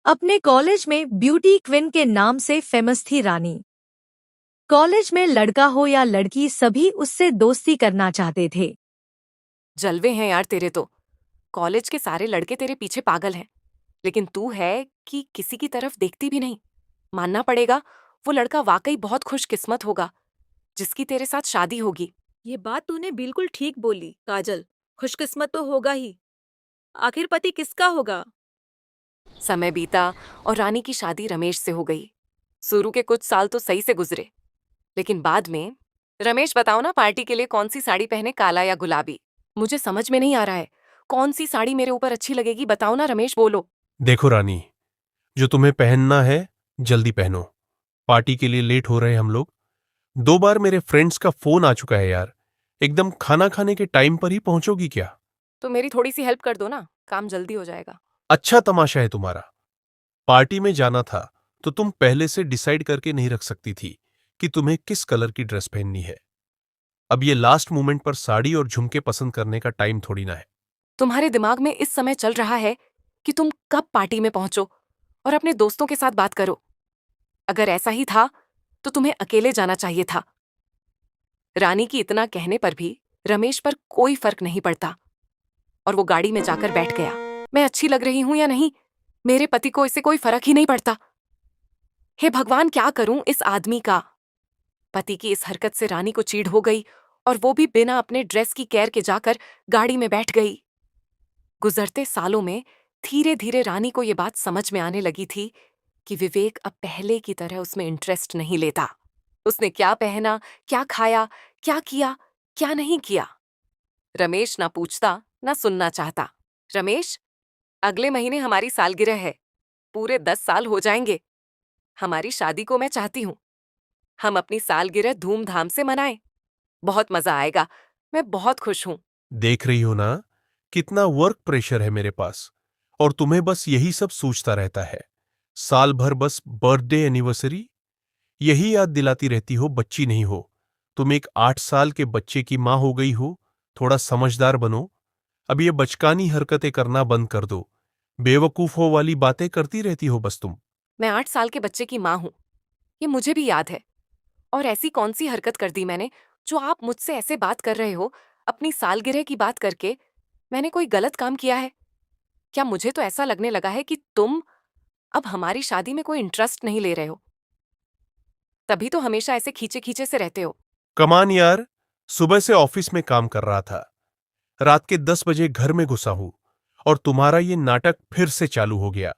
अपने कॉलेज में beauty queen के नाम से फेमस थी रानी। कॉलेज में लड़का हो या लड़की सभी उससे दोस्ती करना चाहते थे। जलवे हैं यार तेरे तो। कॉलेज के सारे लड़के तेरे पीछे पागल हैं, लेकिन तू है कि किसी की तरफ देखती भी नहीं। मानना पड़ेगा, वो लड़का वाकई बहुत खुशकिस्मत होगा जिसकी तेरे साथ शादी होगी। ये बात तूने बिल्कुल ठीक बोली काजल। खुशकिस्मत तो होगा ही। आखिर पति किसका होगा? समय बीता और रानी की शादी रमेश से हो गई। शुरू के कुछ साल तो सही से गुजरे, लेकिन बाद में रमेश बताओ ना, पार्टी के लिए कौन सी साड़ी पहने, काला या गुलाबी? मुझे समझ में नहीं आ रहा है। कौन सी साड़ी मेरे ऊपर अच्छी लगेगी, बताओ ना रमेश, बोलो। देखो रानी, जो तुम्हें पहनना है जल्दी पहनो। पार्टी के लिए लेट हो रहे हैं हम लोग। 2 बार मेरे फ्रेंड्स का फोन आ चुका है यार। एकदम खाना खाने के टाइम पर ही पहुंचोगी क्या? तो मेरी थोड़ी सी हेल्प कर दो ना, काम जल्दी हो जाएगा। अच्छा तमाशा है तुम्हारा। पार्टी में जाना था तो तुम पहले से डिसाइड करके नहीं रख सकती थी कि तुम्हें किस कलर की ड्रेस पहननी है। अब ये लास्ट मोमेंट पर साड़ी और झुमके पसंद करने का टाइम थोड़ी ना है। तुम्हारे दिमाग में इस समय चल रहा है कि तुम कब पार्टी में पहुंचो और अपने दोस्तों के साथ बात करो। अगर ऐसा ही था तो तुम्हें अकेले जाना चाहिए था। रानी की इतना कहने पर भी रमेश पर कोई फर्क नहीं पड़ता और वो गाड़ी में जाकर बैठ गया। मैं अच्छी लग रही हूं या नहीं, मेरे पति को इससे कोई फर्क ही नहीं पड़ता। हे भगवान, क्या करूं इस आदमी का। पति की इस हरकत से रानी को चीड़ हो गई और वो भी बिना अपने ड्रेस की केयर के जाकर गाड़ी में बैठ गई। गुजरते सालों में धीरे धीरे रानी को ये बात समझ में आने लगी थी कि विवेक अब पहले की तरह उसमें इंटरेस्ट नहीं लेता। उसने क्या पहना, क्या खाया, क्या किया, क्या नहीं किया, रमेश ना पूछता ना सुनना चाहता। रमेश, अगले महीने हमारी सालगिरह है। पूरे 10 साल हो जाएंगे। हमारी शादी को मैं चाहती हूँ। हम अपनी सालगिरह धूमधाम से मनाएं। बहुत मजा आएगा। मैं बहुत खुश हूँ। देख रही हो ना कितना वर्क प्रेशर है मेरे पास, और तुम्हें बस यही सब सोचता रहता है। साल भर बस बर्थडे एनिवर्सरी यही याद दिलाती रहती हो, बच्ची नहीं हो। तुम एक 8 साल के बच्चे की मां हो गई हो। थोड़ा समझदार बनो। अब ये बचकानी हरकतें करना बंद कर दो। बेवकूफों वाली बातें करती रहती हो बस तुम। मैं 8 साल के बच्चे की माँ हूँ, ये मुझे भी याद है। और ऐसी कौन सी हरकत कर दी मैंने जो आप मुझसे ऐसे बात कर रहे हो? अपनी सालगिरह की बात करके मैंने कोई गलत काम किया है क्या? मुझे तो ऐसा लगने लगा है कि तुम अब हमारी शादी में कोई इंटरेस्ट नहीं ले रहे हो। तभी तो हमेशा ऐसे खींचे खींचे से रहते हो। कमान यार, सुबह से ऑफिस में काम कर रहा था, रात के 10 बजे घर में घुसा हूं, और तुम्हारा ये नाटक फिर से चालू हो गया।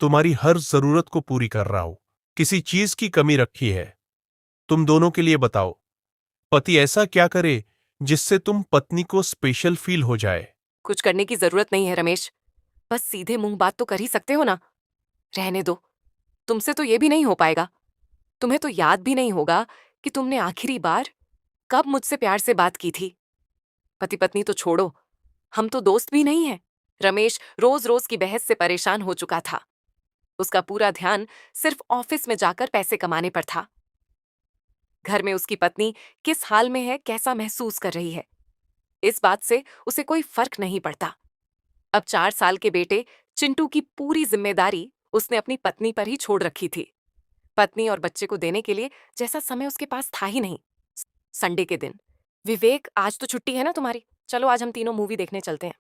तुम्हारी हर जरूरत को पूरी कर रहा हूं, किसी चीज की कमी रखी है? तुम दोनों के लिए बताओ, पति ऐसा क्या करे जिससे तुम पत्नी को स्पेशल फील हो जाए? कुछ करने की जरूरत नहीं है रमेश, बस सीधे मुंह बात तो कर ही सकते हो ना। रहने दो, तुमसे तो ये भी नहीं हो पाएगा। तुम्हें तो याद भी नहीं होगा कि तुमने आखिरी बार कब मुझसे प्यार से बात की थी। पति पत्नी तो छोड़ो, हम तो दोस्त भी नहीं हैं। रमेश रोज रोज की बहस से परेशान हो चुका था। उसका पूरा ध्यान सिर्फ ऑफिस में जाकर पैसे कमाने पर था। घर में उसकी पत्नी किस हाल में है, कैसा महसूस कर रही है, इस बात से उसे कोई फर्क नहीं पड़ता। अब 4 साल के बेटे चिंटू की पूरी जिम्मेदारी उसने अपनी पत्नी पर ही छोड़ रखी थी। पत्नी और बच्चे को देने के लिए जैसा समय उसके पास था ही नहीं। संडे के दिन, विवेक आज तो छुट्टी है ना तुम्हारी, चलो आज हम तीनों मूवी देखने चलते हैं।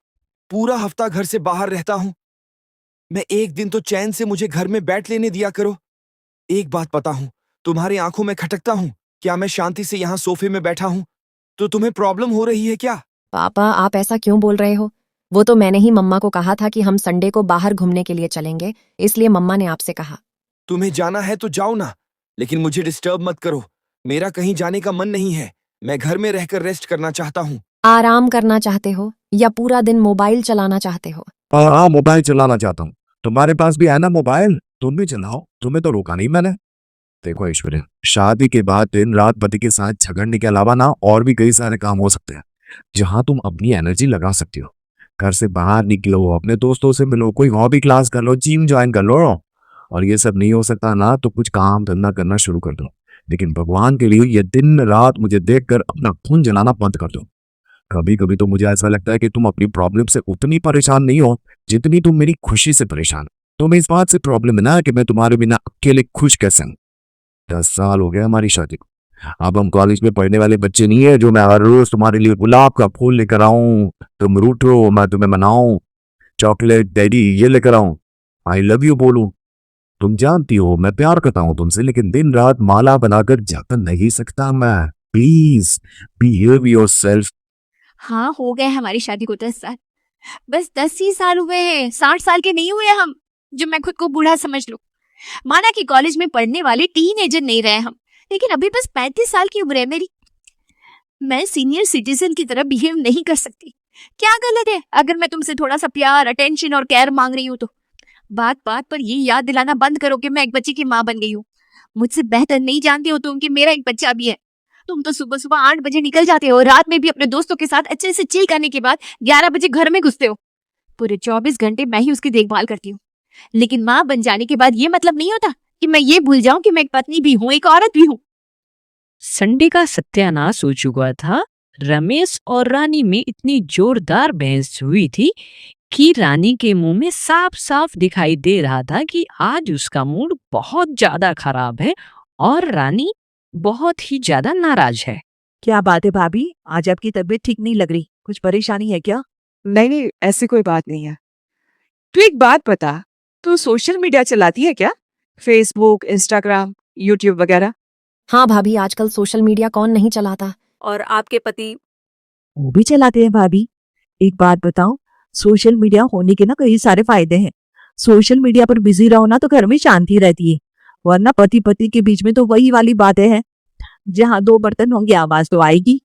पूरा हफ्ता घर से बाहर रहता हूँ मैं। एक दिन तो चैन से मुझे घर में बैठ लेने दिया करो। एक बात पता हूँ, तुम्हारी आंखों में खटकता हूँ। क्या मैं शांति से यहाँ सोफे में बैठा हूँ तो तुम्हें प्रॉब्लम हो रही है क्या? पापा, आप ऐसा क्यों बोल रहे हो? वो तो मैंने ही मम्मा को कहा था कि हम संडे को बाहर घूमने के लिए चलेंगे, इसलिए मम्मा ने आपसे कहा। तुम्हें जाना है तो जाओ ना, लेकिन मुझे डिस्टर्ब मत करो। मेरा कहीं जाने का मन नहीं है। मैं घर में रहकर रेस्ट करना चाहता हूँ। आराम करना चाहते हो या पूरा दिन मोबाइल चलाना चाहते हो? हाँ, मोबाइल चलाना चाहता हूँ। तुम्हारे पास भी है ना मोबाइल, तुम भी चलाओ, तुम्हें तो रोका नहीं मैंने। देखो ऐश्वर्या, शादी के बाद दिन रात पति के साथ झगड़ने के अलावा ना और भी कई सारे काम हो सकते हैं जहां तुम अपनी एनर्जी लगा सकती हो। घर से बाहर निकलो, अपने दोस्तों से मिलो, कोई हॉबी क्लास कर लो, जिम ज्वाइन कर लो। और ये सब नहीं हो सकता ना तो कुछ काम धंधा करना शुरू कर दो। लेकिन भगवान के लिए ये दिन रात मुझे देखकर अपना खून जलाना बंद कर दो। कभी कभी तो मुझे ऐसा लगता है कि तुम अपनी प्रॉब्लम से उतनी परेशान नहीं हो जितनी तुम मेरी खुशी से परेशान हो। तुम्हें इस बात से प्रॉब्लम है ना कि मैं तुम्हारे बिना अकेले खुश कैसे हूं? 10 साल हो गया हमारी शादी को। अब हम कॉलेज में पढ़ने वाले बच्चे नहीं है जो मैं हर रोज तुम्हारे लिए गुलाब का फूल लेकर आऊं, तुम रूठो मैं तुम्हें मनाऊं, चॉकलेट डैडी ये लेकर आऊं, आई लव यू बोलूं। तुम जानती हो मैं प्यार करता हूं तुमसे, लेकिन दिन रात माला बनाकर जाकर नहीं सकता मैं। Please behave yourself. हाँ, हो गए हमारी शादी को 10 साल। बस 10 ही साल हुए हैं, 60 साल के नहीं हुए हम, जो मैं खुद को बूढ़ा समझ लूं। माना कि कॉलेज में पढ़ने वाले टीनेजर नहीं रहे हम, लेकिन अभी बस 35 साल की उम्र है मेरी। मैं सीनियर सिटीजन की तरह बिहेव नहीं कर सकती। क्या गलत है अगर मैं तुमसे थोड़ा सा प्यार, अटेंशन और केयर मांग रही हूँ तो? बात बात पर ये याद दिलाना बंद करो कि मैं एक बच्चे की माँ बन गई हूँ। मुझसे बेहतर नहीं जानती हो तुम कि मेरा एक बच्चा भी है। तुम तो सुबह सुबह 8 बजे निकल जाते हो, रात में भी अपने दोस्तों के साथ अच्छे से चिल करने के बाद 11 बजे घर में घुसते हो। पूरे 24 घंटे मैं ही उसकी देखभाल करती हूँ। लेकिन माँ बन जाने के बाद ये मतलब नहीं होता कि मैं ये भूल जाऊं कि मैं एक पत्नी भी हूँ, एक औरत भी हूँ। संडे का सत्यानाश हो चुका था। रमेश और रानी में इतनी जोरदार बहस हुई थी कि रानी के मुंह में साफ साफ दिखाई दे रहा था कि आज उसका मूड बहुत ज्यादा खराब है और रानी बहुत ही ज्यादा नाराज है। क्या बात है भाभी, आज आपकी तबीयत ठीक नहीं लग रही, कुछ परेशानी है क्या? नहीं नहीं, ऐसी कोई बात नहीं है। तू एक बात बता, तू सोशल मीडिया चलाती है क्या? फेसबुक, इंस्टाग्राम, यूट्यूब वगैरह? हाँ भाभी, आजकल सोशल मीडिया कौन नहीं चलाता। और आपके पति? वो भी चलाते हैं भाभी। एक बात बताऊं, सोशल मीडिया होने के ना कई सारे फायदे हैं। सोशल मीडिया पर बिजी रहो ना तो घर में शांति रहती है, वरना पति पति के बीच में तो वही वाली बातें हैं, जहाँ 2 बर्तन होंगे आवाज तो आएगी।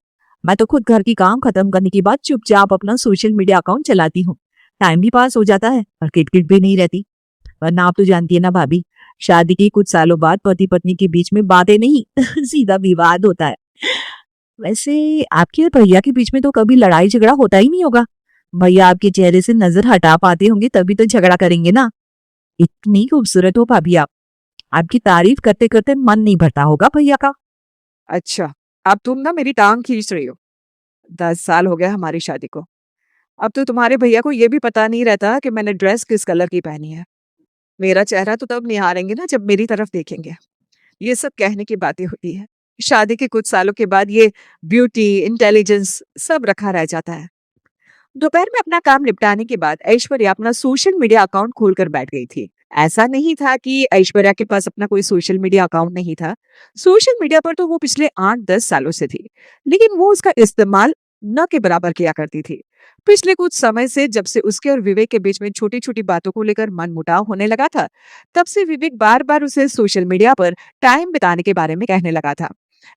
मैं तो खुद घर की काम खत्म करने के बाद चुपचाप अपना सोशल मीडिया अकाउंट चलाती हूँ। टाइम भी पास हो जाता है और किटकिट भी नहीं रहती। वरना आप तो जानती है ना भाभी, शादी के कुछ सालों बाद पति पत्नी के बीच में बातें नहीं सीधा विवाद होता है। वैसे आपके और भैया के बीच में तो कभी लड़ाई झगड़ा होता ही नहीं होगा। भैया आपके चेहरे से नजर हटा पाते होंगे तभी तो झगड़ा करेंगे ना। इतनी खूबसूरत हो भाभी आप, आपकी तारीफ करते करते मन नहीं भरता होगा भैया का। अच्छा, अब तुम ना मेरी टांग खींच रही हो। 10 साल हो गया हमारी शादी को। अब तो तुम्हारे भैया को ये भी पता नहीं रहता कि मैंने ड्रेस किस कलर की पहनी है। मेरा चेहरा तो तब निहारेंगे ना जब मेरी तरफ देखेंगे। ये सब कहने की बातें होती है। शादी के कुछ सालों के बाद ये ब्यूटी, इंटेलिजेंस सब रखा रह जाता है। दोपहर में अपना काम निपटाने के बाद ऐश्वर्या अपना सोशल मीडिया अकाउंट खोलकर बैठ गई थी। ऐसा नहीं था कि ऐश्वर्या के पास अपना कोई सोशल मीडिया अकाउंट नहीं था। सोशल मीडिया पर तो वो पिछले 8-10 सालों से थी, लेकिन वो उसका इस्तेमाल न के बराबर किया करती थी। पिछले कुछ समय से जब से उसके और विवेक के बीच में छोटी छोटी बातों को लेकर मनमुटाव होने लगा था, तब से विवेक बार बार उसे सोशल मीडिया पर टाइम बिताने के बारे में कहने लगा था।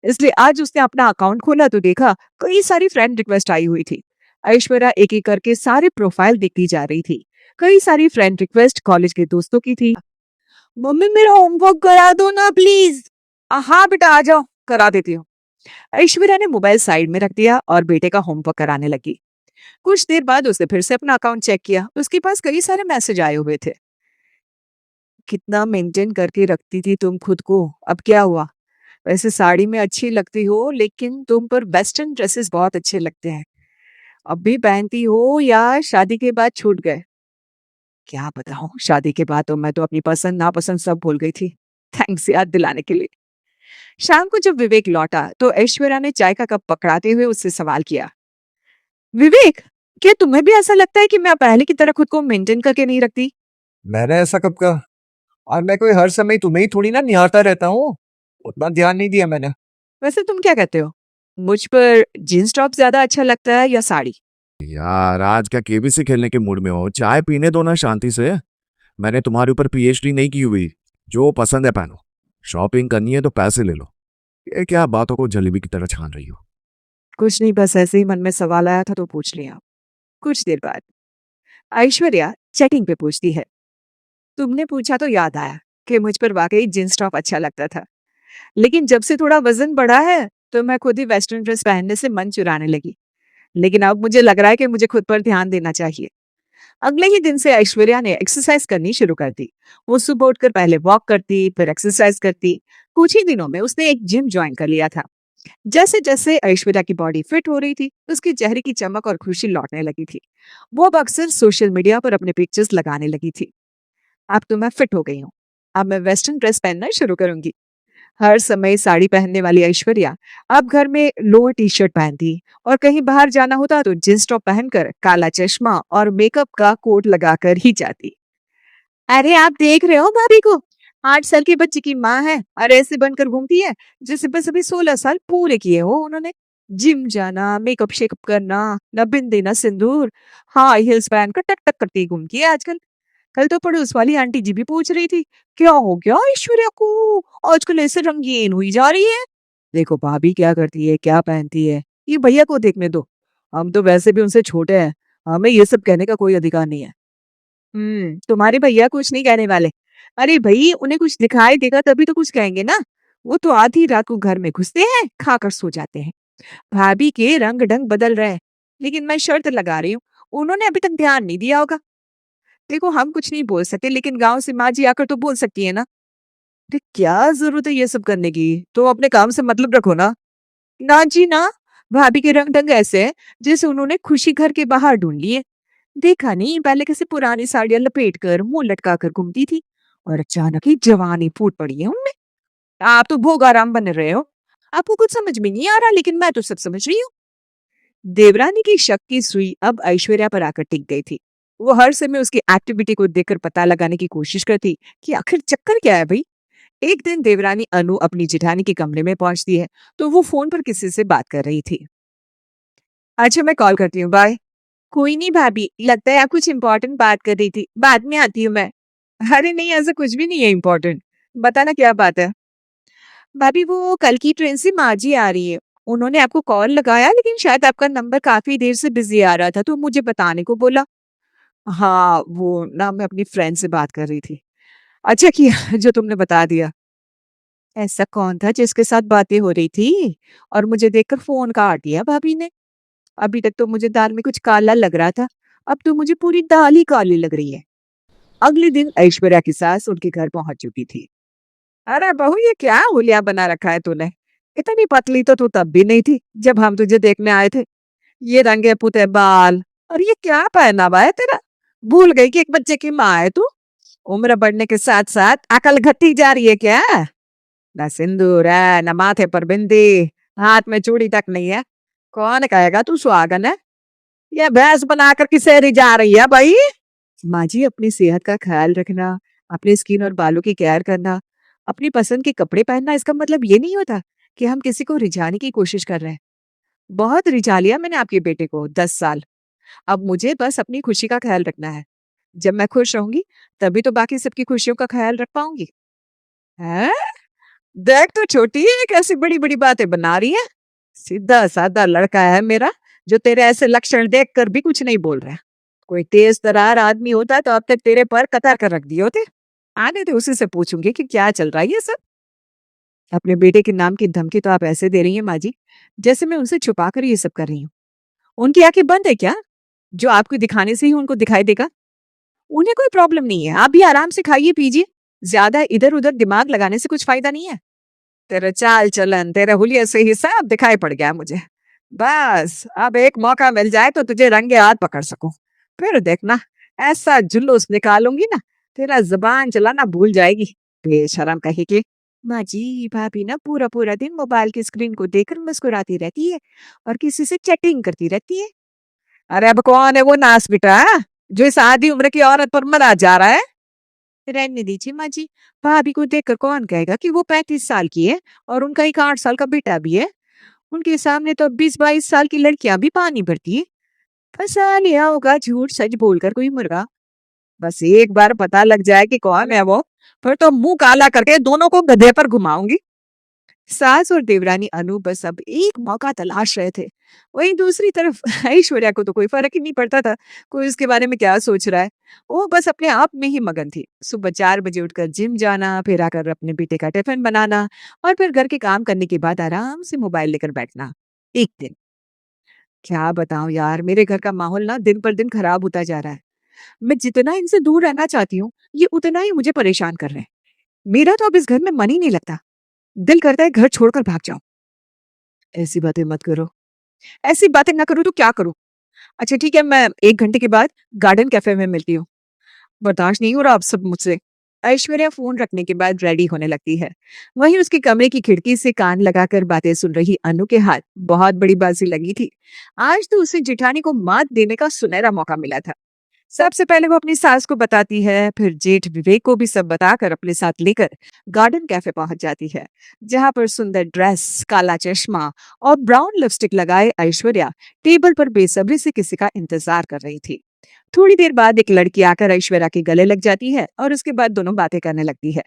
इसलिए आज उसने अपना अकाउंट खोला तो देखा कई सारी फ्रेंड रिक्वेस्ट आई हुई थी। ऐश्वर्या एक एक करके सारे प्रोफाइल देखती जा रही थी। कई सारी फ्रेंड रिक्वेस्ट कॉलेज के दोस्तों की थी। मम्मी मेरा होमवर्क करा दो ना प्लीज। हाँ बेटा आ जाओ, करा देती हूँ। ऐश्वर्या ने मोबाइल साइड में रख दिया और बेटे का होमवर्क कराने लगी। कुछ देर बाद उसने फिर से अपना अकाउंट चेक किया। उसके पास कई सारे मैसेज आए हुए थे। कितना मेंटेन करके रखती थी तुम खुद को, अब क्या हुआ? वैसे साड़ी में अच्छी लगती हो, लेकिन तुम पर वेस्टर्न ड्रेसेस बहुत अच्छे लगते हैं। अब भी पहनती हो या शादी के बाद छूट गए? क्या बताऊं, शादी के बाद तो मैं तो अपनी पसंद नापसंद सब भूल गई थी। थैंक्स याद दिलाने के लिए। शाम को जब विवेक लौटा तो ऐश्वर्या ने चाय का कप पकड़ाते हुए उससे सवाल किया, विवेक क्या तुम्हें भी ऐसा लगता है कि मैं पहले की तरह खुद को मेंटेन करके नहीं रखती? मैंने ऐसा कब कहा? और मैं कोई हर समय तुम्हें ही थोड़ी ना निहारता रहता हूँ, उतना ध्यान नहीं दिया मैंने। वैसे तुम क्या कहते हो, मुझ पर जींस टॉप ज्यादा अच्छा लगता है या साड़ी? यार आज क्या केबीसी खेलने के मूड में हो? चाय पीने दो ना शांति से। मैंने तुम्हारे ऊपर पीएचडी नहीं की हुई, जो पसंद है पहनो। शॉपिंग करनी है तो पैसे ले लो। ये क्या बातों को जलेबी की तरह छान रही हो? कुछ नहीं, बस ऐसे ही मन में सवाल आया था तो पूछ लिया। कुछ देर बाद ऐश्वर्या चेकिंग पे पूछती है, तुमने पूछा तो याद आया कि मुझ पर वाकई जींस टॉप अच्छा लगता था, लेकिन जब से थोड़ा वजन बढ़ा है तो मैं खुद ही वेस्टर्न ड्रेस पहनने से मन चुराने लगी। लेकिन अब मुझे लग रहा है कि मुझे खुद पर ध्यान देना चाहिए। अगले ही दिन से ऐश्वर्या ने एक्सरसाइज करनी शुरू कर दी। वो सुबह उठकर पहले वॉक करती, फिर एक्सरसाइज करती। कुछ ही दिनों में उसने एक जिम ज्वाइन कर लिया था। जैसे जैसे ऐश्वर्या की बॉडी फिट हो रही थी, उसके चेहरे की चमक और खुशी लौटने लगी थी। वो अब अक्सर सोशल मीडिया पर अपने पिक्चर्स लगाने लगी थी। अब तो मैं फिट हो गई हूँ। अब मैं वेस्टर्न ड्रेस पहनना शुरू करूंगी। हर समय साड़ी पहनने वाली ऐश्वर्या अब घर में लोअर टी शर्ट पहनती और कहीं बाहर जाना होता तो जींस टॉप पहनकर काला चश्मा और मेकअप का कोट लगाकर ही जाती। अरे आप देख रहे हो भाभी को, 8 साल के बच्चे की माँ है और ऐसे बनकर घूमती है जैसे बस अभी 16 साल पूरे किए हो उन्होंने। जिम जाना, मेकअप शेकअप करना, न बिंदी न सिंदूर, हाई हिल्स पहन कर टक टक करती घूमती है आजकल। कल तो पड़ोस वाली आंटी जी भी पूछ रही थी, क्या हो गया ऐश्वर्या को, आजकल ऐसे रंगीन हुई जा रही है। देखो भाभी क्या करती है, क्या पहनती है, ये भैया को देखने दो। हम तो वैसे भी उनसे छोटे हैं, हमें ये सब कहने का कोई अधिकार नहीं है। तुम्हारे भैया कुछ नहीं कहने वाले। अरे भई उन्हें कुछ दिखाई देगा तभी तो कुछ कहेंगे ना। वो तो आधी रात को घर में घुसते हैं, खाकर सो जाते हैं। भाभी के रंग ढंग बदल रहे हैं, लेकिन मैं शर्त लगा रही हूँ, उन्होंने अभी तक ध्यान नहीं दिया होगा। देखो हम कुछ नहीं बोल सकते, लेकिन गाँव से माँ जी आकर तो बोल सकती है ना। अरे क्या जरूरत है ये सब करने की? तो अपने काम से मतलब रखो ना। ना जी ना, भाभी के रंग ढंग ऐसे हैं जैसे उन्होंने खुशी घर के बाहर ढूंढ लिए। देखा नहीं पहले कैसे पुरानी साड़ियां लपेट कर मुंह लटका कर घूमती थी और अचानक ही जवानी फूट पड़ी है उनमें। आप तो भोग आराम बन रहे हो। आपको कुछ समझ में नहीं आ रहा, लेकिन मैं तो सब समझ रही हूँ। देवरानी की शक की सुई अब ऐश्वर्या पर आकर टिक गई थी। वो हर समय उसकी एक्टिविटी को देखकर पता लगाने की कोशिश करती कि आखिर चक्कर क्या है भाई। एक दिन देवरानी अनु अपनी जेठानी के कमरे में पहुंचती है तो वो फोन पर किसी से बात कर रही थी। अच्छा मैं कॉल करती हूँ, बाय। कोई नहीं भाभी, लगता है आप कुछ इम्पोर्टेंट बात कर रही थी, बाद में आती हूँ मैं। अरे नहीं ऐसा कुछ भी नहीं है इम्पोर्टेंट, बताना क्या बात है। भाभी वो कल की ट्रेन से माँ जी आ रही है, उन्होंने आपको कॉल लगाया लेकिन शायद आपका नंबर काफी देर से बिजी आ रहा था तो मुझे बताने को बोला। हाँ वो ना मैं अपनी फ्रेंड से बात कर रही थी। अच्छा किया जो तुमने बता दिया। ऐसा कौन था जिसके साथ बातें हो रही थी और मुझे देखकर फोन काट दिया भाभी ने। अभी तक तो मुझे दाल में कुछ काला लग रहा था, अब तो मुझे पूरी दाल ही काली लग रही है। अगले दिन ऐश्वर्या की सास उनके घर पहुंच चुकी थी। अरे बहू ये क्या हुलिया बना रखा है तूने, इतनी पतली तो तू तब भी नहीं थी जब हम तुझे देखने आए थे। ये रंगे पुते बाल और ये क्या पहना हुआ है तेरा, भूल गई कि एक बच्चे की माँ है तू। उम्र बढ़ने के साथ साथ अकल घटती जा रही है क्या? ना सिंदूर है, ना माथे पर बिंदी, हाथ में चूड़ी तक नहीं है। कौन कहेगा तू सुहागन है? ये भैंस बनाकर किसे रिझा रही है भाई? माँ जी अपनी सेहत का ख्याल रखना, अपनी स्किन और बालों की केयर करना, अपनी पसंद के कपड़े पहनना, इसका मतलब ये नहीं होता कि हम किसी को रिझाने की कोशिश कर रहे हैं। बहुत रिझा लिया मैंने आपके बेटे को 10 साल। अब मुझे बस अपनी खुशी का ख्याल रखना है। जब मैं खुश रहूंगी तभी तो बाकी सबकी खुशियों का ख्याल रख पाऊंगी। है? देख तो छोटी है कैसी बड़ी बड़ी बातें बना रही है। सीधा साधा लड़का है मेरा, जो तेरे ऐसे लक्षण देख कर भी कुछ नहीं बोल रहा है। कोई तेज तरार आदमी होता तो अब तक तेरे पर कतर कर रख दिए होते। आने दे, उसी से पूछूंगी कि क्या चल रहा है ये सब। अपने बेटे के नाम की धमकी तो आप ऐसे दे रही हैं माँ जी, जैसे मैं उनसे छुपा कर ये सब कर रही हूँ। उनकी आंखें बंद है क्या, जो आपको दिखाने से ही उनको दिखाई देगा? उन्हें कोई प्रॉब्लम नहीं है, आप भी आराम से खाइए पीजिए। ज्यादा इधर उधर दिमाग लगाने से कुछ फायदा नहीं है। तेरा चाल चलन, तेरे हुलिये से ही सब दिखाई पड़ गया मुझे। बस अब एक मौका मिल जाए तो तुझे रंगे हाथ पकड़ सकूं, फिर देखना ऐसा जुलूस निकालूंगी ना, तेरा जबान चलाना भूल जाएगी। बेशरम कही की। माँ जी भाभी ना पूरा पूरा दिन मोबाइल की स्क्रीन को देखकर मुस्कुराती रहती है और किसी से चैटिंग करती रहती है। अरे अब कौन है वो नास बेटा, जो इस आधी उम्र की औरत पर मरा जा रहा है? रहने दीजिए माँ जी, भाभी को देखकर कौन कहेगा कि वो 35 साल की है और उनका एक 8 साल का बेटा भी है। उनके सामने तो 20-22 साल की लड़कियां भी पानी भरती है। फंसा लिया होगा झूठ सच बोलकर कोई मुर्गा। बस एक बार पता लग जाए कि कौन है वो, फिर तो मुंह काला करके दोनों को गधे पर घुमाऊंगी। सास और देवरानी अनु बस अब एक मौका तलाश रहे थे। वहीं दूसरी तरफ ऐश्वर्या को तो कोई फर्क ही नहीं पड़ता था, कोई उसके बारे में क्या सोच रहा है। वो बस अपने आप में ही मगन थी। सुबह 4 बजे उठकर जिम जाना, फिर आकर अपने बेटे का टिफिन बनाना और फिर घर के काम करने के बाद आराम से मोबाइल लेकर बैठना। एक दिन क्या बताऊं यार, मेरे घर का माहौल ना दिन पर दिन खराब होता जा रहा है। मैं जितना इनसे दूर रहना चाहती हूँ, ये उतना ही मुझे परेशान कर रहे हैं। मेरा तो अब इस घर में मन ही नहीं लगता। दिल करता है घर छोड़कर भाग जाऊं। ऐसी बातें मत करो। ऐसी बातें ना करूं तो क्या करूं? अच्छा ठीक है, मैं 1 घंटे के बाद गार्डन कैफे में मिलती हूँ। बर्दाश्त नहीं हो रहा आप सब मुझसे। ऐश्वर्या फोन रखने के बाद रेडी होने लगती है। वहीं उसके कमरे की खिड़की से कान लगाकर बातें सुन रही अनु के हाथ बहुत बड़ी बाजी लगी थी। आज तो उसे जिठानी को मात देने का सुनहरा मौका मिला था। सबसे पहले वो अपनी सास को बताती है, फिर जेठ विवेक को भी सब बताकर अपने साथ लेकर गार्डन कैफे पहुंच जाती है, जहां पर सुंदर ड्रेस, काला चश्मा और ब्राउन लिपस्टिक लगाए ऐश्वर्या टेबल पर बेसब्री से किसी का इंतजार कर रही थी। थोड़ी देर बाद एक लड़की आकर ऐश्वर्या के गले लग जाती है और उसके बाद दोनों बातें करने लगती है।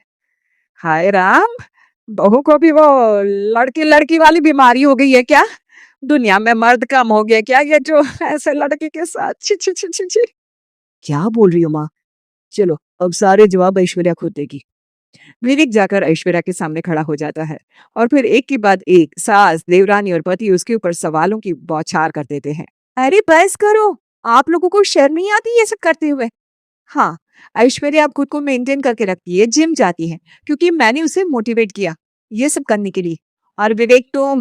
हाय राम, बहू को भी वो लड़की लड़की वाली बीमारी हो गई है क्या? दुनिया में मर्द कम हो गया क्या, ये जो ऐसे लड़की के साथ? छी छी छी छी छी। क्या बोल रही हो माँ? चलो अब सारे जवाब ऐश्वर्या खुद देगी। विवेक जाकर ऐश्वर्या के सामने खड़ा हो जाता है और फिर एक के बाद एक सास, देवरानी और पति उसके ऊपर सवालों की बौछार कर देते हैं। अरे बस करो, आप लोगों को शर्म नहीं आती ये सब करते हुए? हाँ, ऐश्वर्या अब खुद को मेंटेन करके रखती है, जिम जाती है क्योंकि मैंने उसे मोटिवेट किया ये सब करने के लिए। और विवेक तो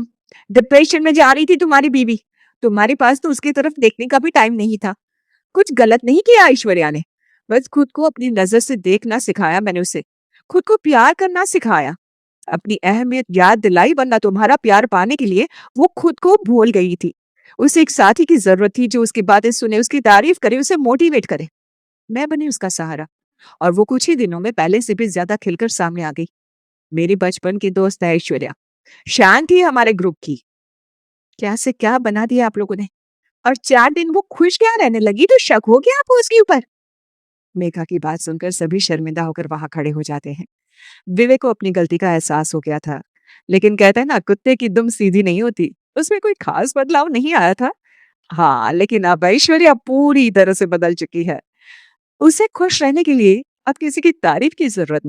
डिप्रेशन में जा रही थी तुम्हारी बीवी, तुम्हारे पास तो उसकी तरफ देखने का भी टाइम नहीं था। कुछ गलत नहीं किया ऐश्वर्या ने, बस खुद को अपनी नजर से देखना सिखाया मैंने उसे, खुद को प्यार करना सिखाया, अपनी अहमियत याद दिलाई, वरना तुम्हारा प्यार पाने के लिए वो खुद को भूल गई थी। उसे एक साथी की जरूरत थी जो उसकी बातें सुने, उसकी तारीफ करे, उसे मोटिवेट करे। मैं बनी उसका सहारा और वो कुछ ही दिनों में पहले से भी ज्यादा खिलकर सामने आ गई। मेरी बचपन की दोस्त है ऐश्वर्या, शान थी हमारे ग्रुप की। क्या से क्या बना दिया आप लोगों ने, और 4 दिन वो खुश क्या रहने लगी तो शक हो गया आपको उसके ऊपर? मेघा की बात सुनकर सभी शर्मिंदा होकर वहां खड़े हो जाते हैं। विवेक को अपनी गलती का एहसास हो गया था, लेकिन कहते हैं ना, कुत्ते की दुम सीधी नहीं होती, उसमें कोई खास बदलाव नहीं आया था। हाँ, लेकिन अब ऐश्वर्या पूरी तरह से बदल चुकी है। उसे खुश रहने के लिए अब किसी की तारीफ की जरूरत नहीं।